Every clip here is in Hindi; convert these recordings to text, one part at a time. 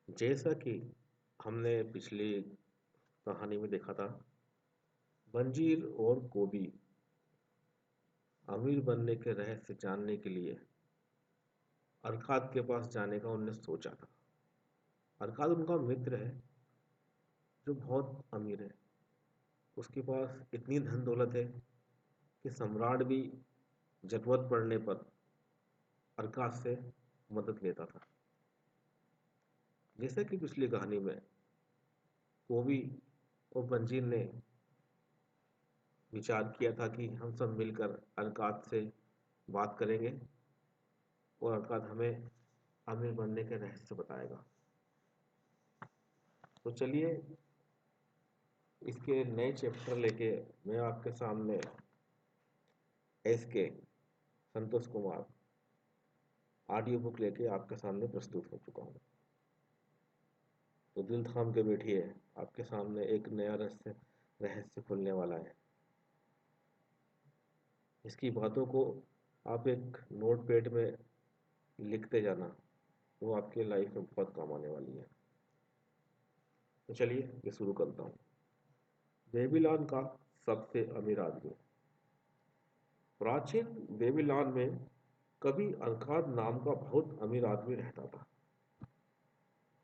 जैसा कि हमने पिछली कहानी में देखा था, बंजीर और कोबी अमीर बनने के रहस्य जानने के लिए अरकाद के पास जाने का उनने सोचा था। अरकाद उनका मित्र है जो बहुत अमीर है। उसके पास इतनी धन दौलत है कि सम्राट भी जरूरत पड़ने पर अरकाद से मदद लेता था। जैसे कि पिछली कहानी में कोबी और बंजीर ने विचार किया था कि हम सब मिलकर अरकाद से बात करेंगे और अरकाद हमें अमीर बनने के रहस्य बताएगा। तो चलिए इसके नए चैप्टर लेके मैं आपके सामने एस के संतोष कुमार ऑडियो बुक लेके आपके सामने प्रस्तुत हो चुका हूँ। तो दिल थाम के बैठिए, आपके सामने एक नया रहस्य रहस्य खुलने वाला है। इसकी बातों को आप एक नोट पैड में लिखते जाना, वो आपके लाइफ में बहुत काम आने वाली है। तो चलिए ये शुरू करता हूँ। बेबीलोन का सबसे अमीर आदमी। प्राचीन बेबीलोन में कभी अरकाद नाम का बहुत अमीर आदमी रहता था।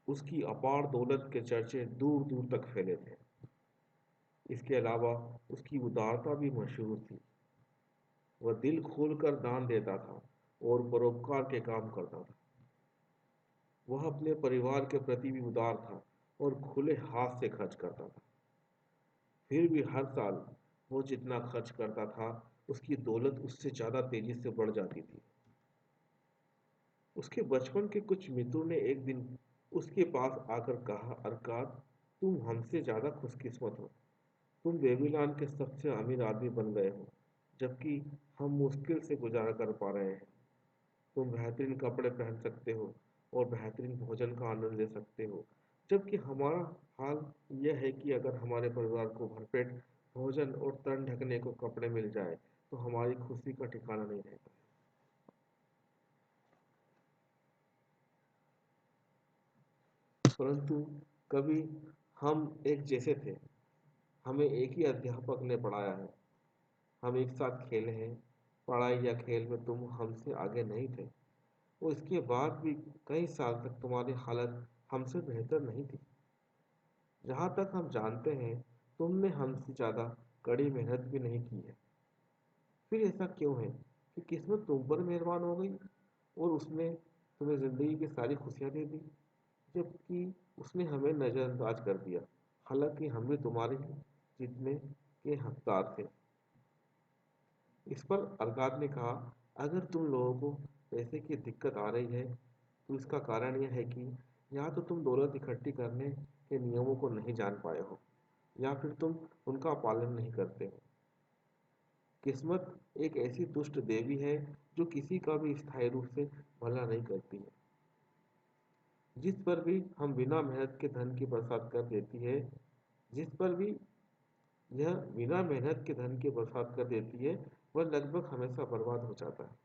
उसकी अपार दौलत के चर्चे दूर दूर तक फैले थे। इसके अलावा उसकी उदारता भी मशहूर थी। वह दिल खोलकर दान देता था और परोपकार के काम करता था। वह अपने परिवार के प्रति भी उदार था और खुले हाथ से खर्च करता था। फिर भी हर साल वो जितना खर्च करता था, उसकी दौलत उससे ज्यादा तेजी से बढ़ जाती थी। उसके बचपन के कुछ मित्रों ने एक दिन उसके पास आकर कहा, अरकाद, तुम हमसे ज्यादा खुशकिस्मत हो। तुम बेबीलोन के सबसे अमीर आदमी बन गए हो, जबकि हम मुश्किल से गुजारा कर पा रहे हैं। तुम बेहतरीन कपड़े पहन सकते हो और बेहतरीन भोजन का आनंद ले सकते हो, जबकि हमारा हाल यह है कि अगर हमारे परिवार को भरपेट भोजन और तन ढकने को कपड़े मिल जाए तो हमारी खुशी का ठिकाना नहीं रहता। परंतु कभी हम एक जैसे थे। हमें एक ही अध्यापक ने पढ़ाया है। हम एक साथ खेले हैं। पढ़ाई या खेल में तुम हमसे आगे नहीं थे, और इसके बाद भी कई साल तक तुम्हारी हालत हमसे बेहतर नहीं थी। जहाँ तक हम जानते हैं, तुमने हमसे ज़्यादा कड़ी मेहनत भी नहीं की है। फिर ऐसा क्यों है कि किस्मत तुम पर मेहरबान हो गई और उसने तुम्हें ज़िंदगी की सारी खुशियाँ दे दी, जबकि उसने हमें नज़रअंदाज कर दिया, हालांकि हम भी तुम्हारे ही जीतने के हकदार थे। इस पर अरकाद ने कहा, अगर तुम लोगों को पैसे की दिक्कत आ रही है तो इसका कारण यह है कि या तो तुम दौलत इकट्ठी करने के नियमों को नहीं जान पाए हो, या फिर तुम उनका पालन नहीं करते हो। किस्मत एक ऐसी दुष्ट देवी है जो किसी का भी स्थायी रूप से भला नहीं करती है। जिस पर भी हम बिना मेहनत के धन की बरसात कर देती है, जिस पर भी यह बिना मेहनत के धन की बरसात कर देती है, वह लगभग हमेशा बर्बाद हो जाता है।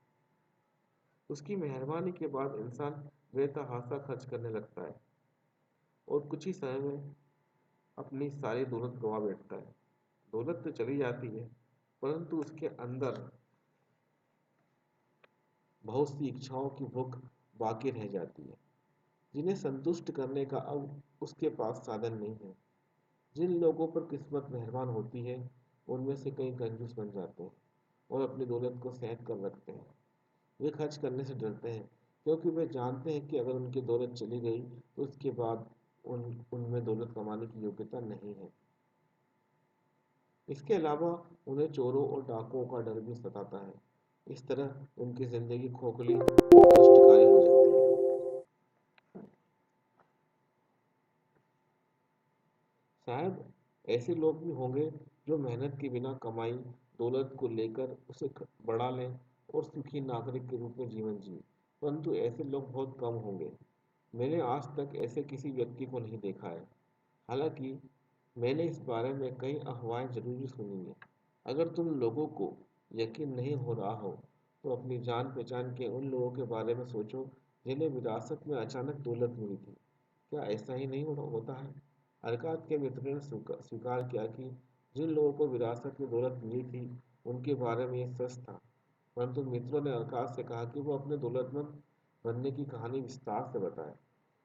उसकी मेहरबानी के बाद इंसान बेतहाशा खर्च करने लगता है और कुछ ही समय में अपनी सारी दौलत गंवा बैठता है। दौलत तो चली जाती है, परंतु उसके अंदर बहुत सी इच्छाओं की भूख बाकी रह जाती है, जिन्हें संतुष्ट करने का अब उसके पास साधन नहीं है। जिन लोगों पर किस्मत मेहरबान होती है, उनमें से कई कंजूस बन जाते हैं और अपनी दौलत को सहज कर रखते हैं। वे खर्च करने से डरते हैं, क्योंकि वे जानते हैं कि अगर उनकी दौलत चली गई तो उसके बाद उनमें दौलत कमाने की योग्यता नहीं है। इसके अलावा उन्हें चोरों और डाकुओं का डर भी सताता है। इस तरह उनकी जिंदगी खोखली और कष्टकारी हो जाती है। शायद ऐसे लोग भी होंगे जो मेहनत के बिना कमाई दौलत को लेकर उसे बढ़ा लें और सुखी नागरिक के रूप में जीवन जिए, परंतु ऐसे लोग बहुत कम होंगे। मैंने आज तक ऐसे किसी व्यक्ति को नहीं देखा है। हालांकि मैंने इस बारे में कई अफवाहें जरूर सुनी हैं। अगर तुम लोगों को यकीन नहीं हो रहा हो तो अपनी जान पहचान के उन लोगों के बारे में सोचो जिन्हें विरासत में अचानक दौलत मिली थी। क्या ऐसा ही नहीं होता है? अरकात के मित्र ने स्वीकार किया कि जिन लोगों को विरासत में दौलत मिली थी उनके बारे में ये सच था, परंतु मित्रों ने अरकात से कहा कि वो अपने दौलतमंद बनने की कहानी विस्तार से बताए।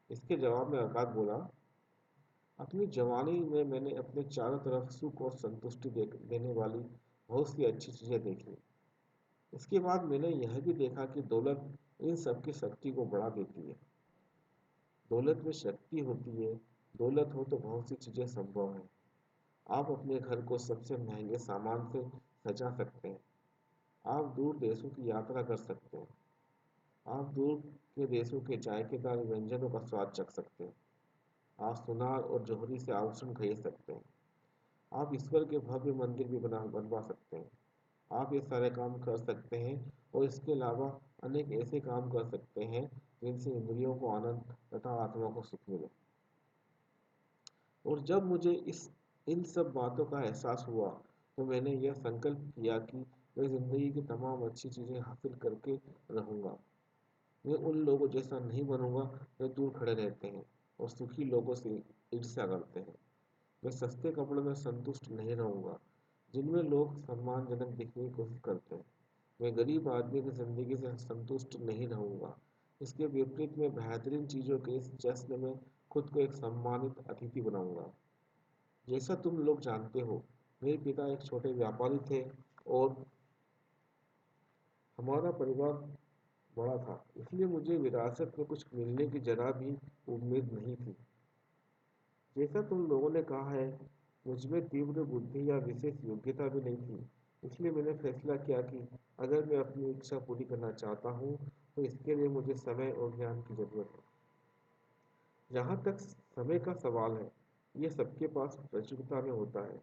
इसके जवाब में अरकात बोला, अपनी जवानी में मैंने अपने चारों तरफ सुख और संतुष्टि देने वाली बहुत सी अच्छी चीजें देखी। इसके बाद मैंने यह भी देखा कि दौलत इन सब की शक्ति को बढ़ा देती है। दौलत में शक्ति होती है। दौलत हो तो बहुत सी चीजें संभव हैं। आप अपने घर को सबसे महंगे सामान से सजा सकते हैं। आप दूर देशों की यात्रा कर सकते हैं। आप दूर के देशों के जायकेदार व्यंजनों का स्वाद चख सकते हैं। आप सुनार और जौहरी से आभूषण खरीद सकते हैं। आप ईश्वर के भव्य मंदिर भी बनवा सकते हैं। आप ये सारे काम कर सकते हैं और इसके अलावा अनेक ऐसे काम कर सकते हैं जिनसे इंद्रियों को आनंद तथा आत्मा को सुख मिले। और जब मुझे इस इन सब बातों का एहसास हुआ तो मैंने यह संकल्प किया कि मैं जिंदगी की तमाम अच्छी चीजें हासिल करके रहूंगा। मैं उन लोगों जैसा नहीं बनूंगा जो दूर खड़े रहते हैं और सुखी लोगों से ईर्ष्या करते हैं। मैं सस्ते कपड़ों में संतुष्ट नहीं रहूंगा जिनमें लोग सम्मानजनक दिखने की कोशिश करते हैं। मैं गरीब आदमी की जिंदगी से संतुष्ट नहीं रहूंगा। इसके विपरीत मैं बेहतरीन चीजों के इस जश्न में खुद को एक सम्मानित अतिथि बनाऊंगा। जैसा तुम लोग जानते हो, मेरे पिता एक छोटे व्यापारी थे और हमारा परिवार बड़ा था, इसलिए मुझे विरासत में कुछ मिलने की जरा भी उम्मीद नहीं थी। जैसा तुम लोगों ने कहा है, मुझमें तीव्र बुद्धि या विशेष योग्यता भी नहीं थी, इसलिए मैंने फैसला किया कि अगर मैं अपनी इच्छा पूरी करना चाहता हूँ तो इसके लिए मुझे समय और ज्ञान की जरूरत है। जहाँ तक समय का सवाल है, ये सबके पास प्रचुरता में होता है।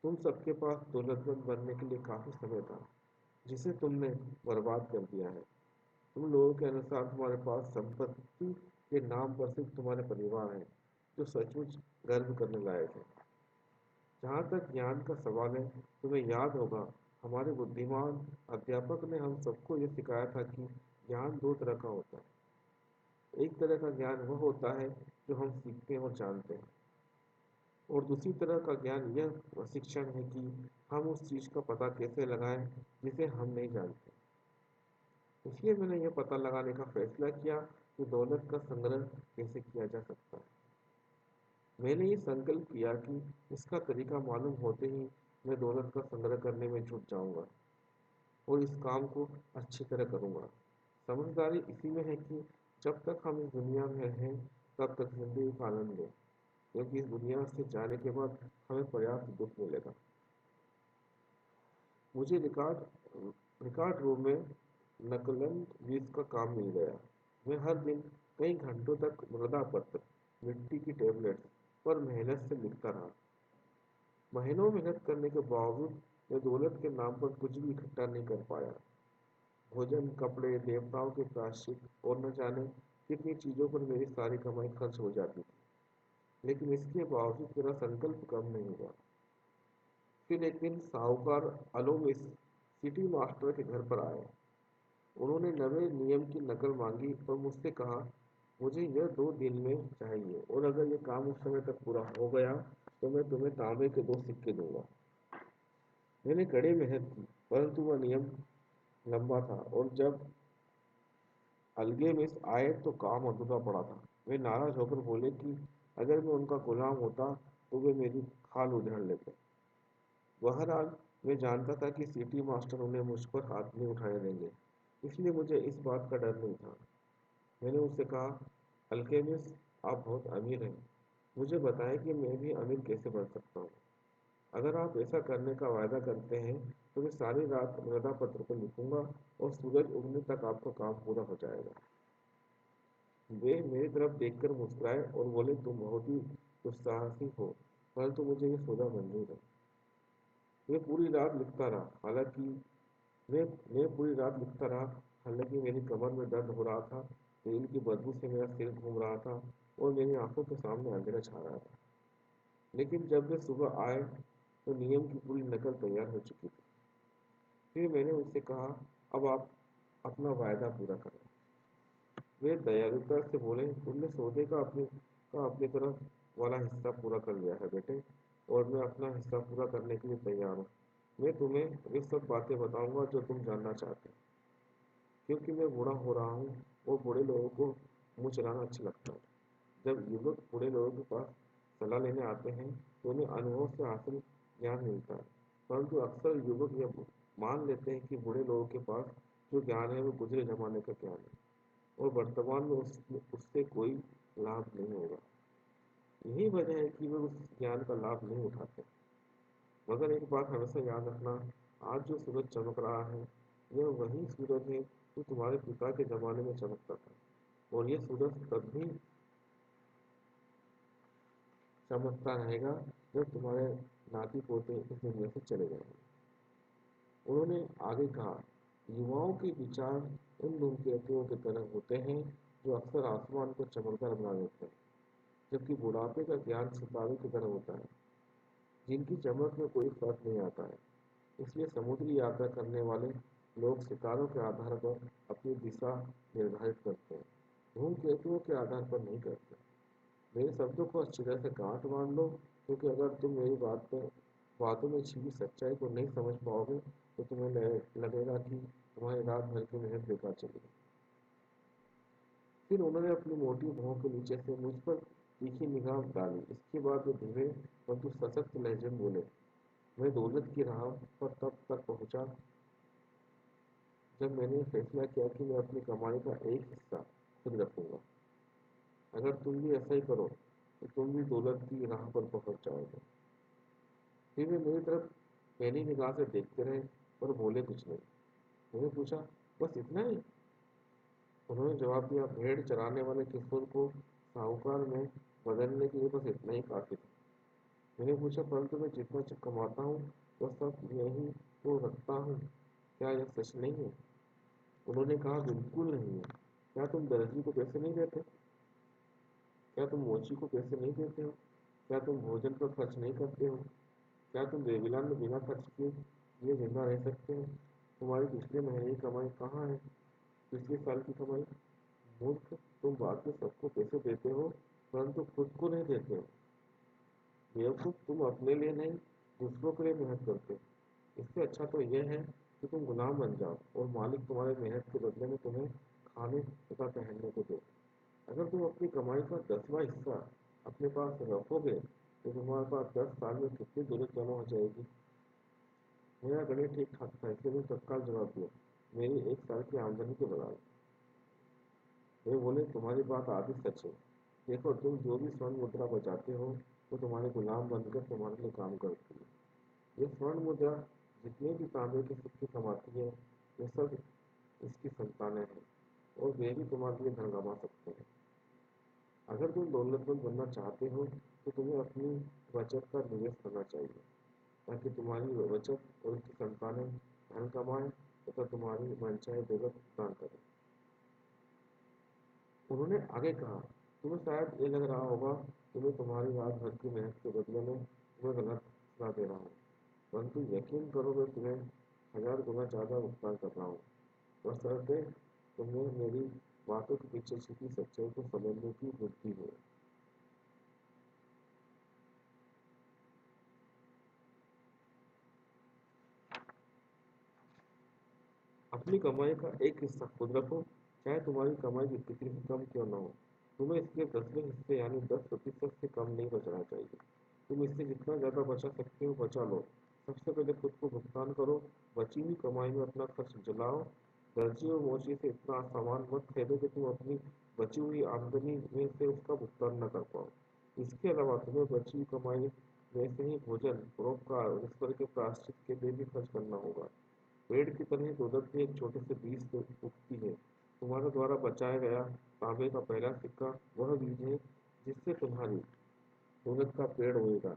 तुम सबके पास दौलतमंद बनने के लिए काफी समय था, जिसे तुमने बर्बाद कर दिया है। तुम लोगों के अनुसार तुम्हारे पास संपत्ति के नाम पर सिर्फ तुम्हारे परिवार है, जो सचमुच गर्व करने लायक है। जहाँ तक ज्ञान का सवाल है, तुम्हें याद होगा हमारे बुद्धिमान अध्यापक ने हम सबको यह सिखाया था कि ज्ञान दो तरह का होता है। एक तरह का ज्ञान वह होता है जो हम सीखते हैं और जानते हैं, और दूसरी तरह का ज्ञान यह प्रशिक्षण है कि हम उस चीज का पता कैसे लगाएं जिसे हम नहीं जानते। इसलिए मैंने यह पता लगाने का फैसला किया कि दौलत का संग्रह कैसे किया जा सकता है। मैंने ये संकल्प किया कि इसका तरीका मालूम होते ही मैं दौलत का संग्रह करने में जुट जाऊंगा और इस काम को अच्छी तरह करूंगा। समझदारी इसी में है कि जब तक हम इस दुनिया में हैं तब तक जिंदगी का आनंद लें, क्योंकि इस दुनिया से जाने के बाद हमें पर्याप्त दुख मिलेगा। मुझे रिकॉर्ड रूम में नकलन बीज का काम मिल गया। मैं हर दिन कई घंटों तक मृदा पत्र, मिट्टी की टेबलेट्स पर मेहनत से लिखता रहा। महीनों मेहनत करने के बावजूद मैं दौलत के नाम पर कुछ भी इकट्ठा नहीं कर पाया। भोजन, कपड़े, देवताओं के प्रायश्चित और न जाने कितनी चीजों पर मेरी सारी कमाई खर्च हो जाती थी। लेकिन इसके बावजूद मेरा संकल्प कम नहीं हुआ। फिर एक दिन साहूकार अलोमिस सिटी मास्टर के घर पर आए। उन्होंने नवे नियम की नकल मांगी और मुझसे कहा, मुझे यह 2 दिन में चाहिए और अगर यह काम उस समय तक पूरा हो गया तो मैं तुम्हें तांबे के 2 सिक्के दूंगा। मैंने कड़ी मेहनत की, परंतु वह नियम लंबा था और जब अलगे में आए तो काम अधूरा पड़ा था। वे नाराज होकर बोले कि अगर मैं उनका गुलाम होता तो वे मेरी खाल उधेड़ लेते। बहरहाल मैं जानता था कि सिटी मास्टर उन्हें मुझ पर हाथ नहीं उठाने देंगे, इसलिए मुझे इस बात का डर नहीं था। मैंने उससे कहा, अल्केमिस्ट, आप बहुत अमीर हैं, मुझे बताएं कि मैं भी अमीर कैसे बन सकता हूँ। अगर आप ऐसा करने का वायदा करते हैं तो मैं सारी रात मृदा पत्र को लिखूंगा और सूरज उगने तक आपका काम पूरा हो जाएगा। वे मेरी तरफ देखकर मुस्कुराए और बोले, तुम बहुत ही दुस्साहसी हो, परंतु मुझे ये सौदा मंजूर है। मैं पूरी रात लिखता रहा हालांकि मैं मैं पूरी रात लिखता रहा हालांकि मेरी कमर में दर्द हो रहा था, तेल की बदबू से मेरा सिर घूम रहा था और मेरी आंखों के सामने अंधेरा छा रहा था। लेकिन जब वे सुबह आए तो नियम की पूरी नकल तैयार हो चुकी थी। फिर मैंने उससे कहा, अब आप अपना वायदा पूरा करें। वे दयालुता से बोले, तुमने सौदे का अपनी का अपनी तरफ वाला हिस्सा पूरा कर लिया है बेटे, और मैं अपना हिस्सा पूरा करने के लिए तैयार हूँ। मैं तुम्हें वे सब बातें बताऊंगा जो तुम जानना चाहते हो, क्योंकि मैं बूढ़ा हो रहा हूँ और बूढ़े लोगों को मुँह चलाना अच्छा लगता है। जब युवक बूढ़े लोगों के पास सलाह लेने आते हैं तो उन्हें अनुभव से हासिल ज्ञान मिलता है, परंतु अक्सर युवक यह मान लेते हैं कि बूढ़े लोगों के पास जो ज्ञान है वो गुजरे जमाने का ज्ञान है और वर्तमान में उससे कोई लाभ नहीं होगा। यही वजह है कि वे उस ज्ञान का लाभ नहीं उठाते। मगर एक बात हमेशा याद रखना, आज जो सूरज चमक रहा है यह वही सूरज है जो तुम्हारे पिता के जमाने में चमकता था, और यह सूरज तब भी चमकता रहेगा जब तुम्हारे नाती पोते इस दुनिया से चले जाएंगे। उन्होंने आगे कहा, युवाओं के विचार उन धूमकेतुओं की तरह होते हैं जो अक्सर आसमान को चमकदार बना देते हैं, जबकि बुढ़ापे का ज्ञान सितारों की तरह होता है जिनकी चमक में कोई फर्क नहीं आता है। इसलिए समुद्री यात्रा करने वाले लोग सितारों के आधार पर अपनी दिशा निर्धारित करते हैं, धूमकेतुओं के आधार पर नहीं करते। मेरे शब्दों को अच्छी तरह से गांठ बांध लो, क्योंकि अगर तुम मेरी बातों में छिपी सच्चाई को नहीं समझ पाओगे तो तुम्हें लगेगा कि तुम्हारी रात भर की मेहनत बेकार चली गई। फिर उन्होंने अपनी मोटी भौं के नीचे से मुझ पर तीखी निगाह डाली। इसके बाद वे धीमे परंतु सशक्त लहजे में बोले, मैं दौलत की राह पर तब तक पहुंचा जब मैंने फैसला किया कि मैं अपनी कमाई का एक हिस्सा खुद रखूंगा। अगर तुम भी ऐसा ही करो तो तुम भी दौलत की राह पर पहुंच जाओगे। फिर वे मेरी तरफ पहली निगाह से देखते रहे पर बोले कुछ नहीं। मैंने पूछा, बस इतना ही? उन्होंने जवाब दिया, भेड़ चराने वाले किशोर को साहूकार में बदलने के लिए बस इतना ही काफी था। मैंने पूछा, परंतु मैं जितना कमाता हूँ वह सब यही तो रखता हूँ, क्या यह सच नहीं है? उन्होंने कहा, बिल्कुल नहीं है। क्या तुम दर्जी को पैसे नहीं देते? क्या तुम मोची को पैसे नहीं देते हो? क्या तुम भोजन पर खर्च नहीं करते हो? क्या तुम बेबीलोन में बिना खर्च किए ये जिंदा रह सकते हो? तुम्हारी पिछले महीने की कमाई कहाँ है? पिछले साल की कमाई? मूर्ख, तुम बाकी सबको पैसे देते हो परंतु खुद को नहीं देते हो। बेवकूफ, तुम अपने लिए नहीं दूसरों के लिए मेहनत करते हो। इससे अच्छा तो यह है कि तुम गुलाम बन जाओ और मालिक तुम्हारे मेहनत के बदले में तुम्हें खाने तथा पहनने को दे। अगर तुम अपनी कमाई का 10वां हिस्सा अपने पास रखोगे तो तुम्हारे पास 10 साल में कितनी दौलत जमा हो जाएगी? मेरा गणित ठीक ठाक था, इसलिए मैंने तत्काल जवाब दिया, मेरी एक साल की आमदनी के बराबर। वे बोले, तुम्हारी बात आधी सच है। देखो, तुम जो भी स्वर्ण मुद्रा बचाते हो वो तुम्हारे गुलाम बनकर तुम्हारे लिए काम करती है। ये स्वर्ण मुद्रा जितने भी तांबे के सिक्के कमाती है वे सब इसकी संतानें हैं, और वे भी तुम्हारे लिए धन कमा सकते हैं। अगर तुम दौलतमंद बनना चाहते हो तो तुम्हें अपनी बचत का निवेश करना चाहिए, ताकि तुम्हारी बचत और उसकी संतानें धन कमाएं तथा तुम्हारी मनचाही दौलत प्रदान करें। उन्होंने आगे कहा, तुम्हें शायद ये लग रहा होगा कि मैं तुम्हारी रात भर की मेहनत के बदले में तुम्हें गलत सलाह दे रहा हूँ, परंतु यकीन करो मैं तुम्हें 1000 गुना ज़्यादा भुगतान कर रहा हूँ, बशर्ते तुम्हें मेरी बातों के पीछे छिपी सच्चाई को समझने की बुद्धि हो। अपनी कमाई का एक हिस्सा खुद रखो, चाहे तुम्हारी कमाई कितनी ही कम क्यों न हो। तुम्हें इसके 10वें हिस्से यानी 10% से कम नहीं बचना चाहिए। तुम इससे जितना ज़्यादा बचा सकते हो बचा लो। सबसे पहले खुद को भुगतान करो, बची हुई कमाई में अपना खर्च जलाओ। दर्जी और मोची से इतना सामान मत खरीदो कि तुम अपनी बची हुई आमदनी में से उसका भुगतान न कर पाओ। इसके अलावा तुम्हें बची हुई कमाई में से ही भोजन, परोपकार और ईश्वर के प्रायश्चित के लिए भी खर्च करना होगा। पेड़ की तरह दौलत भी एक छोटे से बीज से उगती है। तुम्हारे द्वारा बचाया गया तांबे का पहला सिक्का वह बीज है जिससे तुम्हारी दौलत का पेड़ होएगा।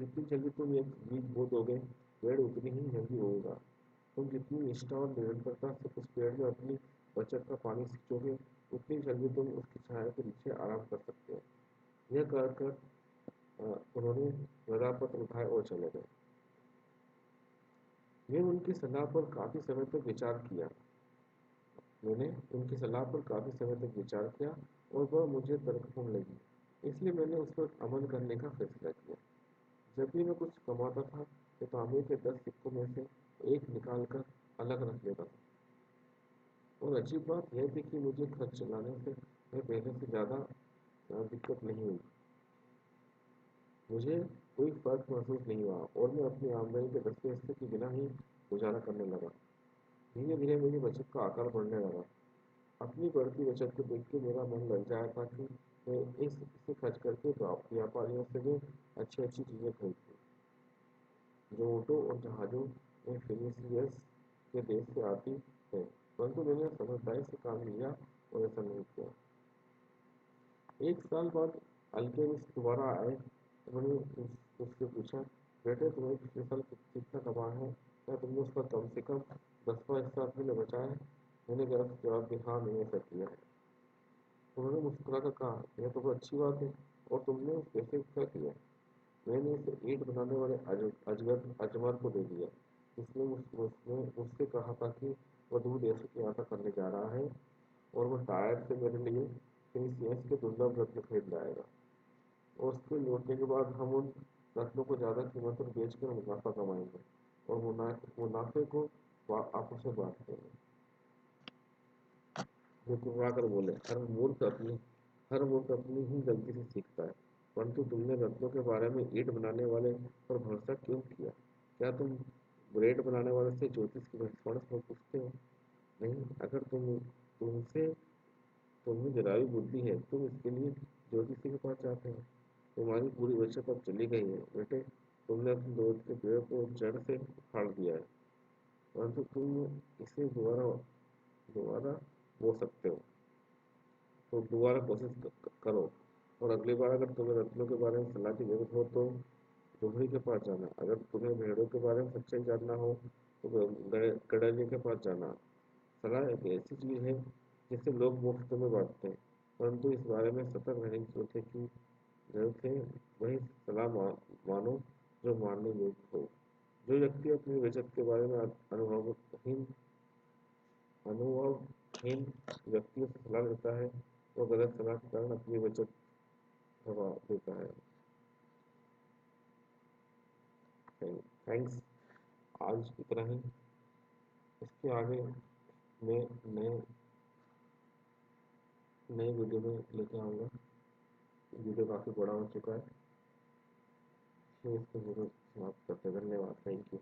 जितनी जल्दी तुम एक बीज बो दोगे, पेड़ उतनी ही जल्दी होएगा। तुम जितनी निष्ठा और निरंतरता से उस पेड़ में अपनी बचत का पानी सींचोगे, उतनी जल्दी तुम उसकी छाया के नीचे आराम कर सकते हो। यह कहकर उन्होंने गदापत्र उठाए और चले गए। मैंने उनकी सलाह पर काफी समय तक विचार किया मैंने उनकी सलाह पर काफी समय तक विचार किया और वह मुझे तर्कपूर्ण लगी। इसलिए मैंने उस पर अमल करने का फैसला किया। जब भी मैं कुछ कमाता था तो तांबे के 10 सिक्कों में से एक निकाल कर अलग रख लेता था। और अजीब बात यह थी कि मुझे खर्च चलाने से मैं पहले से ज़्यादा दिक्कत नहीं हुई। मुझे कोई फर्क महसूस नहीं हुआ और मैं अपनी आमदनी के 10 हिस्से के बिना ही गुजारा करने लगा। धीरे धीरे मेरी बचत का आकार बढ़ने लगा। अपनी बढ़ती बचत को देख के मेरा मन लग जाया था कि मैं इसे खर्च करके व्यापारियों से भी अच्छी अच्छी चीज़ें खरीदूं जो ऊँटों और जहाज़ों में फिनीसियस के देश से आती है। परंतु मैंने समझदारी से काम लिया और ऐसा नहीं किया। एक साल बाद अल्केमिस्ट दोबारा आए। उन्होंने उससे पूछा, बेटे तुम्हें पिछले साल कितना कमाया है? क्या तुमने उसका कम से कम 10वां हिस्सा अपने लिए बचाया है? मैंने जवाब दिया, हाँ मैंने ऐसा किया है। उन्होंने मुस्कुराकर कहा, यह तो बहुत अच्छी बात है। और तुमने उस पैसे को क्या किया? मैंने इसे ईंट बनाने वाले अजगर को दे दिया। इसने मुझसे कहा था कि वह दूर देशों की यात्रा करने जा रहा है और वह टायर से मेरे लिए फिनिशियंस के दुर्लभ रत्न खरीद लाएगा। और उसके लौटने के बाद हम उन रत्नों को ज़्यादा कीमत पर बेचकर मुनाफा कमाएंगे और मुनाफे को आपस में बांट देंगे। मुस्कुरा कर बोले, हर मूर्ख अपनी ही गलती से सीखता है। परंतु तुमने रत्नों के बारे में ईंट बनाने वाले पर भरोसा क्यों किया? क्या तुम ब्रेड बनाने वाले से ज्योतिष की भविष्यवाणी पूछते हो? नहीं। अगर तुमसे तुम्हें जरायु बुद्धि है, तुम इसके लिए ज्योतिषी के पास जाते हो। तुम्हारी पूरी बचत अब चली गई है बेटे। तुमने अपने दोस्त के पेड़ को जड़ से उखाड़ दिया है, परंतु तुम इसे दोबारा दोबारा बो सकते हो। तो दोबारा कोशिश करो। और अगली बार अगर तुम्हें रत्नों के बारे में सलाह की जरूरत हो तो जोहरी के पास जाना। अगर तुम्हें भेड़ों के बारे में सच्चाई जानना हो तो गडरिया के पास जाना। सलाह एक ऐसी चीज है जिसे लोग मुफ्त में बांटते हैं, परंतु इस बारे में सतर्क रहने की जरूरत है। वही सलाह मानो जो मानने योग्य हो। जो व्यक्ति अपनी बचत के बारे में अनुभवहीन व्यक्तियों से सलाह लेता है वो गलत सलाह के कारण अपनी बचत गवा देता है। थैंक्स। आज इतना ही। इसके आगे मैं नए नए वीडियो में लेके आऊँगा। वीडियो काफ़ी बड़ा हो चुका है, इसलिए इसको जरूर समाप्त करते हैं। धन्यवाद। Thank you.